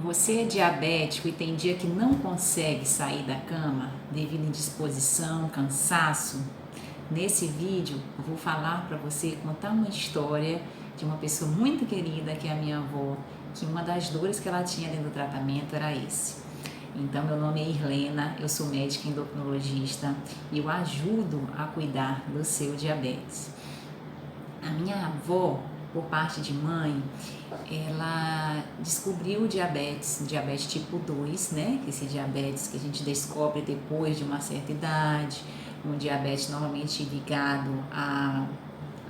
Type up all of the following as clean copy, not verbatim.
Você é diabético e tem dia que não consegue sair da cama devido à indisposição, cansaço? Nesse vídeo eu vou falar para você, contar uma história de uma pessoa muito querida que é a minha avó, que uma das dores que ela tinha dentro do tratamento era esse. Então, meu nome é Irlena, eu sou médica endocrinologista e eu ajudo a cuidar do seu diabetes. A minha avó, por parte de mãe, ela descobriu o diabetes tipo 2, né? Esse diabetes que a gente descobre depois de uma certa idade, um diabetes normalmente ligado a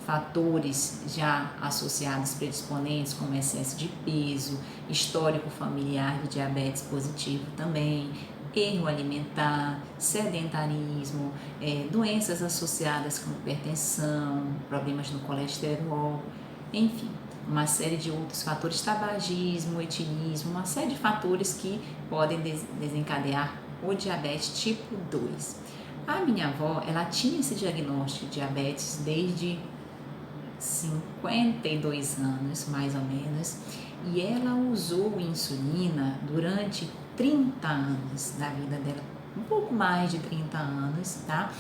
fatores já associados predisponentes, como excesso de peso, histórico familiar de diabetes positivo também, erro alimentar, sedentarismo, doenças associadas com hipertensão, problemas no colesterol, enfim, uma série de outros fatores, tabagismo, etilismo, uma série de fatores que podem desencadear o diabetes tipo 2. A minha avó, ela tinha esse diagnóstico de diabetes desde 52 anos, mais ou menos, e ela usou insulina durante 30 anos da vida dela, um pouco mais de 30 anos, tá?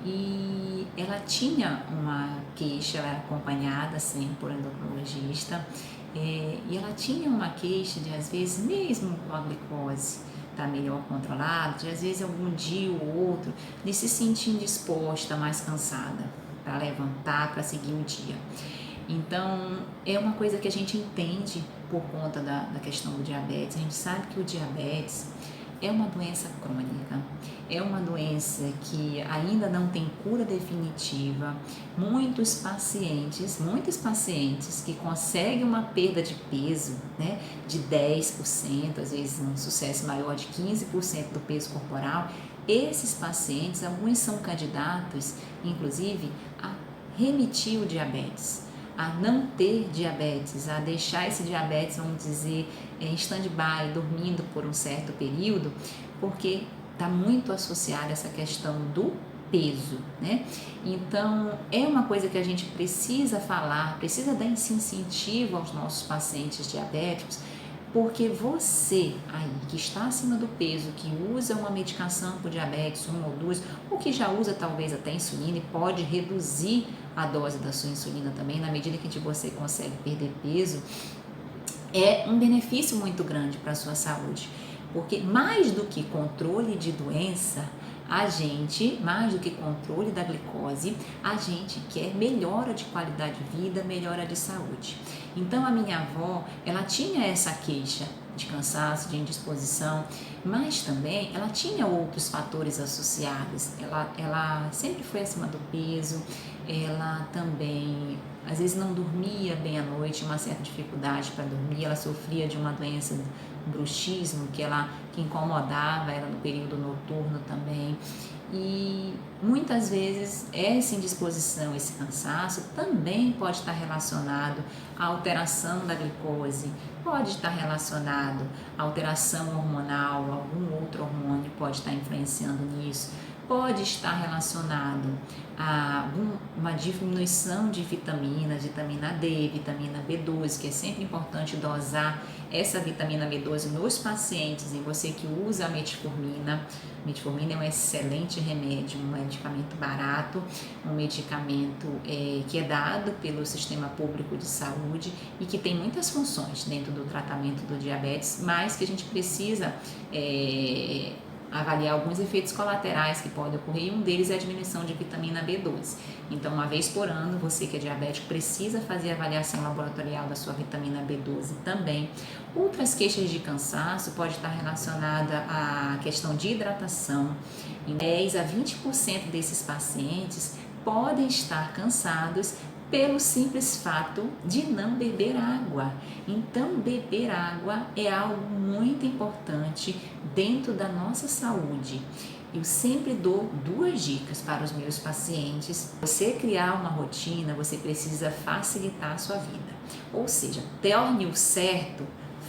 E ela tinha uma queixa, ela era acompanhada sempre por endocrinologista, e ela tinha uma queixa de, às vezes, mesmo com a glicose tá melhor controlada, de às vezes algum dia ou outro, de se sentir indisposta, mais cansada para levantar, para seguir o dia. Então, é uma coisa que a gente entende por conta da questão do diabetes. A gente sabe que o diabetes é uma doença crônica, é uma doença que ainda não tem cura definitiva. Muitos pacientes que conseguem uma perda de peso, né, de 10%, às vezes um sucesso maior de 15% do peso corporal, esses pacientes, alguns são candidatos, inclusive, a remitir o diabetes, a não ter diabetes, a deixar esse diabetes, vamos dizer, em stand-by, dormindo por um certo período, porque está muito associada essa questão do peso, né? Então, é uma coisa que a gente precisa falar, precisa dar esse incentivo aos nossos pacientes diabéticos, porque você aí que está acima do peso, que usa uma medicação por diabetes, uma ou duas, ou que já usa talvez até insulina e pode reduzir a dose da sua insulina também, na medida que você consegue perder peso, é um benefício muito grande para a sua saúde, porque mais do que controle de doença, mais do que controle da glicose, a gente quer melhora de qualidade de vida, melhora de saúde. Então a minha avó, ela tinha essa queixa de cansaço, de indisposição, mas também ela tinha outros fatores associados. Ela sempre foi acima do peso, ela também às vezes não dormia bem à noite, uma certa dificuldade para dormir, ela sofria de uma doença, bruxismo, que incomodava ela no período noturno também. E muitas vezes essa indisposição, esse cansaço também pode estar relacionado à alteração da glicose, pode estar relacionado à alteração hormonal, algum outro hormônio pode estar influenciando nisso, pode estar relacionado a uma diminuição de vitaminas, vitamina D, vitamina B12, que é sempre importante dosar essa vitamina B12 nos pacientes, e você que usa a metformina. Metformina é um excelente remédio, um medicamento barato, um medicamento que é dado pelo sistema público de saúde e que tem muitas funções dentro do tratamento do diabetes, mas que a gente precisa avaliar alguns efeitos colaterais que podem ocorrer, e um deles é a diminuição de vitamina B12. Então, uma vez por ano, você que é diabético precisa fazer a avaliação laboratorial da sua vitamina B12 também. Outras queixas de cansaço pode estar relacionada à questão de hidratação. Em 10 a 20% desses pacientes podem estar cansados pelo simples fato de não beber água. Então, beber água é algo muito importante dentro da nossa saúde. Eu sempre dou 2 dicas para os meus pacientes. Você criar uma rotina, você precisa facilitar a sua vida. Ou seja, torne o certo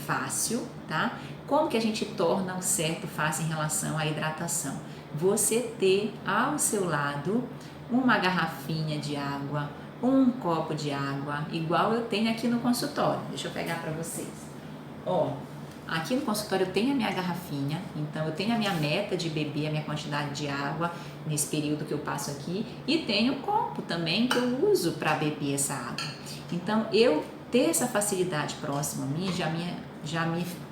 fácil, tá? Como que a gente torna o certo fácil em relação à hidratação? Você ter ao seu lado uma garrafinha de água, um copo de água, igual eu tenho aqui no consultório. Deixa eu pegar para vocês. Ó, Aqui no consultório eu tenho a minha garrafinha, então eu tenho a minha meta de beber a minha quantidade de água nesse período que eu passo aqui, e tenho o copo também que eu uso para beber essa água. Então eu ter essa facilidade próxima a mim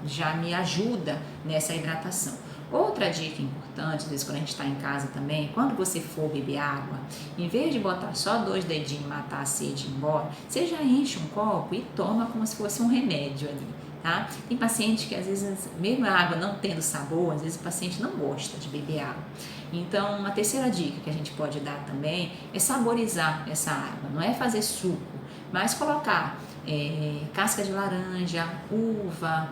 já me ajuda nessa hidratação. Outra dica importante, às vezes quando a gente está em casa também, quando você for beber água, em vez de botar só 2 dedinhos e matar a sede e ir embora, você já enche um copo e toma como se fosse um remédio ali, tá? Tem paciente que às vezes, mesmo a água não tendo sabor, às vezes o paciente não gosta de beber água. Então, uma terceira dica que a gente pode dar também é saborizar essa água, não é fazer suco, mas colocar casca de laranja, uva,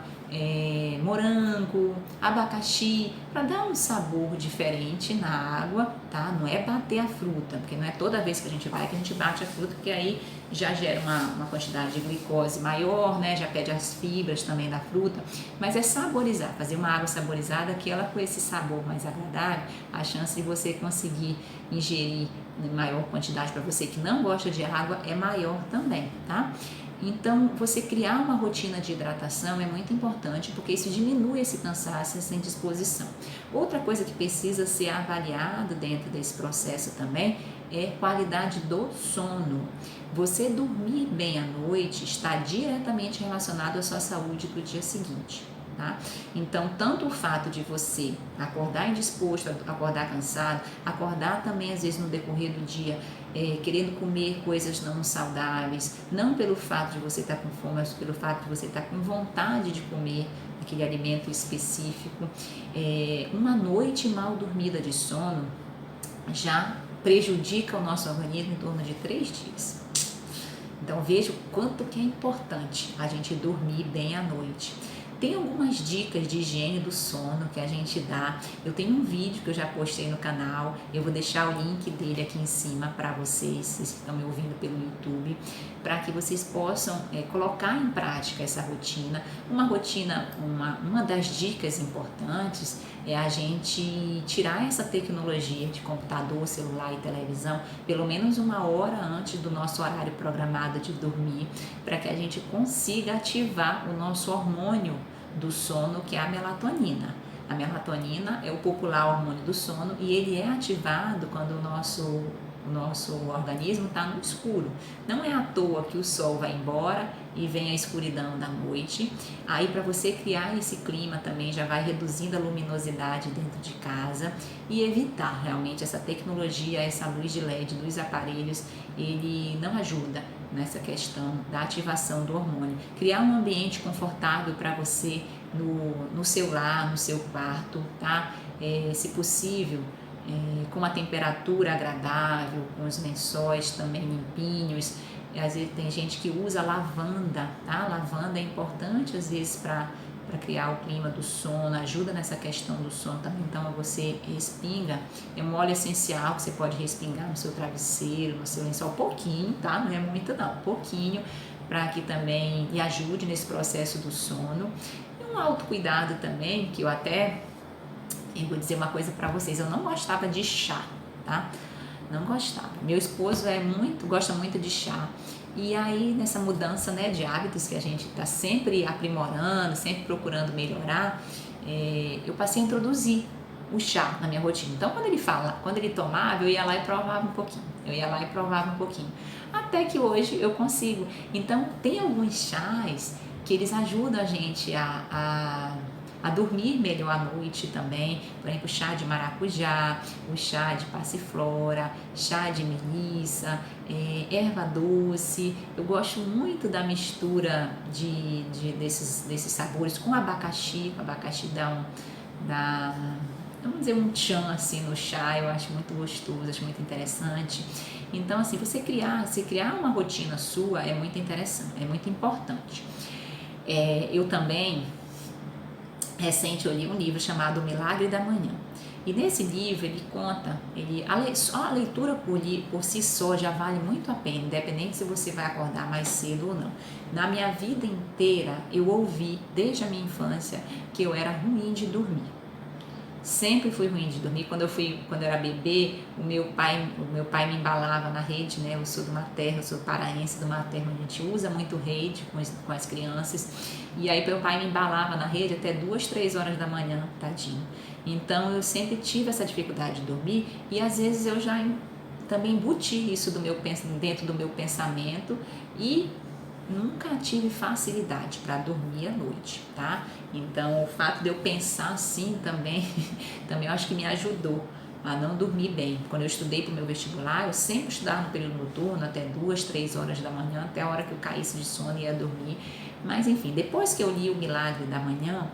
morango, abacaxi, para dar um sabor diferente na água, tá? Não é bater a fruta, porque não é toda vez que a gente vai que a gente bate a fruta, porque aí já gera uma quantidade de glicose maior, né? Já perde as fibras também da fruta, mas é saborizar, fazer uma água saborizada, que ela com esse sabor mais agradável, a chance de você conseguir ingerir em maior quantidade para você que não gosta de água é maior também, tá? Então, você criar uma rotina de hidratação é muito importante, porque isso diminui esse cansaço, essa indisposição. Outra coisa que precisa ser avaliada dentro desse processo também é qualidade do sono. Você dormir bem à noite está diretamente relacionado à sua saúde do dia seguinte. Tá? Então, tanto o fato de você acordar indisposto, acordar cansado, acordar também às vezes no decorrer do dia querendo comer coisas não saudáveis, não pelo fato de você estar com fome, mas pelo fato de você estar com vontade de comer aquele alimento específico. Uma noite mal dormida de sono já prejudica o nosso organismo em torno de 3 dias. Então, veja o quanto que é importante a gente dormir bem à noite. Tem algumas dicas de higiene do sono que a gente dá. Eu tenho um vídeo que eu já postei no canal, eu vou deixar o link dele aqui em cima para vocês que estão me ouvindo pelo YouTube, para que vocês possam colocar em prática essa rotina. Uma das dicas importantes é a gente tirar essa tecnologia de computador, celular e televisão pelo menos 1 hora antes do nosso horário programado de dormir, para que a gente consiga ativar o nosso hormônio do sono, que é a melatonina. A melatonina é o popular hormônio do sono e ele é ativado quando o nosso organismo está no escuro. Não é à toa que o sol vai embora e vem a escuridão da noite. Aí, para você criar esse clima também, já vai reduzindo a luminosidade dentro de casa e evitar realmente essa tecnologia, essa luz de LED dos aparelhos, ele não ajuda nessa questão da ativação do hormônio. Criar um ambiente confortável para você no seu lar, no seu quarto, tá? Se possível, com uma temperatura agradável, com os lençóis também limpinhos. Às vezes tem gente que usa lavanda, tá? Lavanda é importante às vezes para criar o clima do sono, ajuda nessa questão do sono também. Então você respinga, é um óleo essencial que você pode respingar no seu travesseiro, no seu lençol, pouquinho, tá? Não é muito não, pouquinho, para que também lhe ajude nesse processo do sono. E um autocuidado também, que eu vou dizer uma coisa para vocês, eu não gostava de chá, tá? Não gostava. Meu esposo gosta muito de chá. E aí, nessa mudança, né, de hábitos que a gente está sempre aprimorando, sempre procurando melhorar, eu passei a introduzir o chá na minha rotina. Então, quando ele tomava, eu ia lá e provava um pouquinho. Até que hoje eu consigo. Então, tem alguns chás que eles ajudam a gente a dormir melhor à noite também. Por exemplo, chá de maracujá, o chá de passiflora, chá de melissa, erva doce. Eu gosto muito da mistura desses sabores com abacaxi. O abacaxi vamos dizer, um tchan assim no chá. Eu acho muito gostoso, acho muito interessante. Então, assim, você criar uma rotina sua é muito interessante, é muito importante. Eu também recente eu li um livro chamado O Milagre da Manhã, e nesse livro ele conta, só a leitura por si só já vale muito a pena, independente se você vai acordar mais cedo ou não. Na minha vida inteira eu ouvi desde a minha infância que eu era ruim de dormir. Sempre fui ruim de dormir. Quando eu era bebê, o meu pai me embalava na rede, né? Eu sou do materno, eu sou paraense do materno, a gente usa muito rede com as crianças. E aí meu pai me embalava na rede até 2, 3 horas da manhã, tadinho. Então eu sempre tive essa dificuldade de dormir e às vezes eu já também embuti isso dentro do meu pensamento e nunca tive facilidade para dormir à noite, tá? Então, o fato de eu pensar assim também, também eu acho que me ajudou a não dormir bem. Quando eu estudei para o meu vestibular, eu sempre estudava no período noturno, até 2, 3 horas da manhã, até a hora que eu caísse de sono e ia dormir. Mas, enfim, depois que eu li O Milagre da Manhã,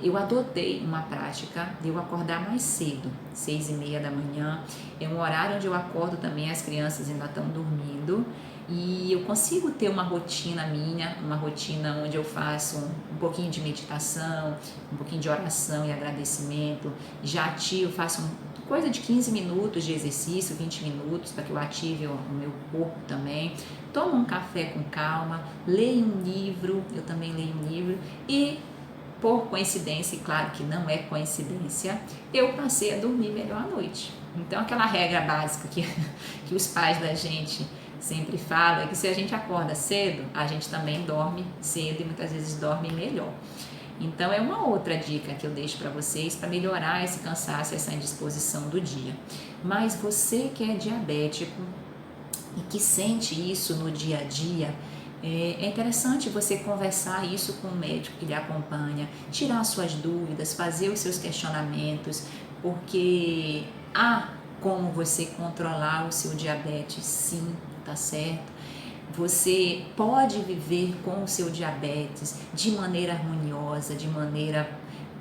eu adotei uma prática de eu acordar mais cedo, 6:30 da manhã. É um horário onde eu acordo também, as crianças ainda estão dormindo. E eu consigo ter uma rotina minha, uma rotina onde eu faço um pouquinho de meditação, um pouquinho de oração e agradecimento. Já ativo, faço coisa de 15 minutos de exercício, 20 minutos, para que eu ative o meu corpo também. Tomo um café com calma, leio um livro, eu também leio um livro e, por coincidência, e claro que não é coincidência, eu passei a dormir melhor à noite. Então, aquela regra básica que os pais da gente sempre falam é que se a gente acorda cedo, a gente também dorme cedo e muitas vezes dorme melhor. Então, é uma outra dica que eu deixo para vocês para melhorar esse cansaço, essa indisposição do dia. Mas você que é diabético e que sente isso no dia a dia, é interessante você conversar isso com o médico que lhe acompanha, tirar suas dúvidas, fazer os seus questionamentos, porque há como você controlar o seu diabetes, sim, tá certo? Você pode viver com o seu diabetes de maneira harmoniosa, de maneira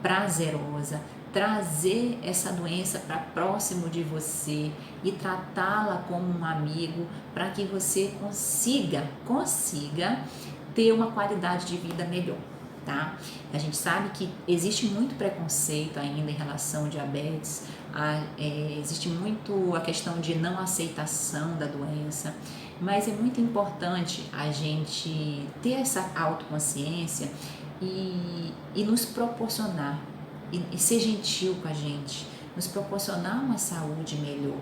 prazerosa, trazer essa doença para próximo de você e tratá-la como um amigo para que você consiga ter uma qualidade de vida melhor, tá? A gente sabe que existe muito preconceito ainda em relação ao diabetes, existe muito a questão de não aceitação da doença, mas é muito importante a gente ter essa autoconsciência e nos proporcionar, e ser gentil com a gente, nos proporcionar uma saúde melhor.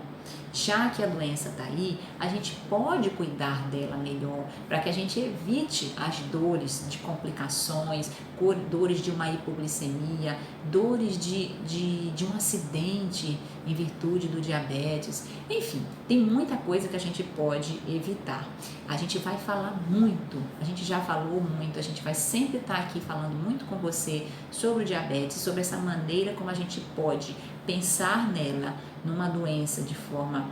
Já que a doença está aí, a gente pode cuidar dela melhor, para que a gente evite as dores de complicações, dores de uma hipoglicemia, dores de um acidente em virtude do diabetes. Enfim, tem muita coisa que a gente pode evitar. A gente vai falar muito, a gente já falou muito, a gente vai sempre estar aqui falando muito com você sobre o diabetes, sobre essa maneira como a gente pode pensar nela, numa doença de forma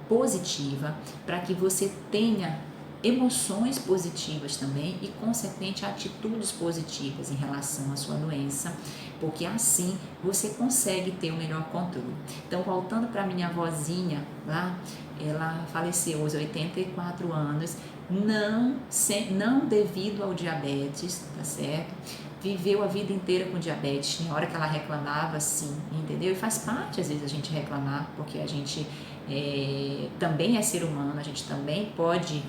positiva, para que você tenha emoções positivas também e, consequentemente, atitudes positivas em relação à sua doença, porque assim você consegue ter o melhor controle. Então, voltando para minha avózinha lá, ela faleceu aos 84 anos, não devido ao diabetes, tá certo? Viveu a vida inteira com diabetes, tinha hora que ela reclamava, sim, entendeu? E faz parte, às vezes, a gente reclamar, porque a gente também é ser humano, a gente também pode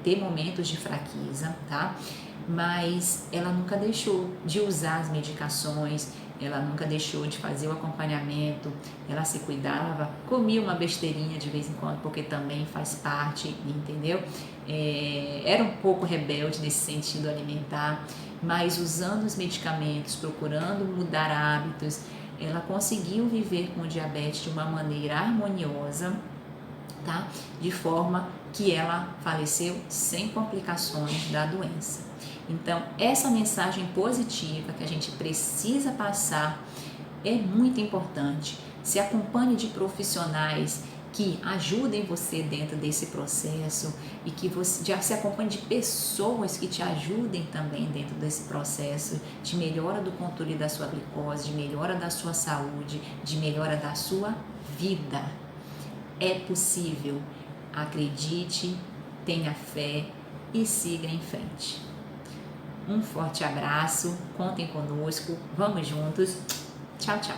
ter momentos de fraqueza, tá? Mas ela nunca deixou de usar as medicações, ela nunca deixou de fazer o acompanhamento, ela se cuidava, comia uma besteirinha de vez em quando, porque também faz parte, entendeu? Era um pouco rebelde nesse sentido alimentar, mas usando os medicamentos, procurando mudar hábitos, ela conseguiu viver com o diabetes de uma maneira harmoniosa, tá? De forma que ela faleceu sem complicações da doença. Então, essa mensagem positiva que a gente precisa passar é muito importante. Se acompanhe de profissionais que ajudem você dentro desse processo e que você já se acompanhe de pessoas que te ajudem também dentro desse processo de melhora do controle da sua glicose, de melhora da sua saúde, de melhora da sua vida. É possível. Acredite, tenha fé e siga em frente. Um forte abraço, contem conosco, vamos juntos. Tchau, tchau.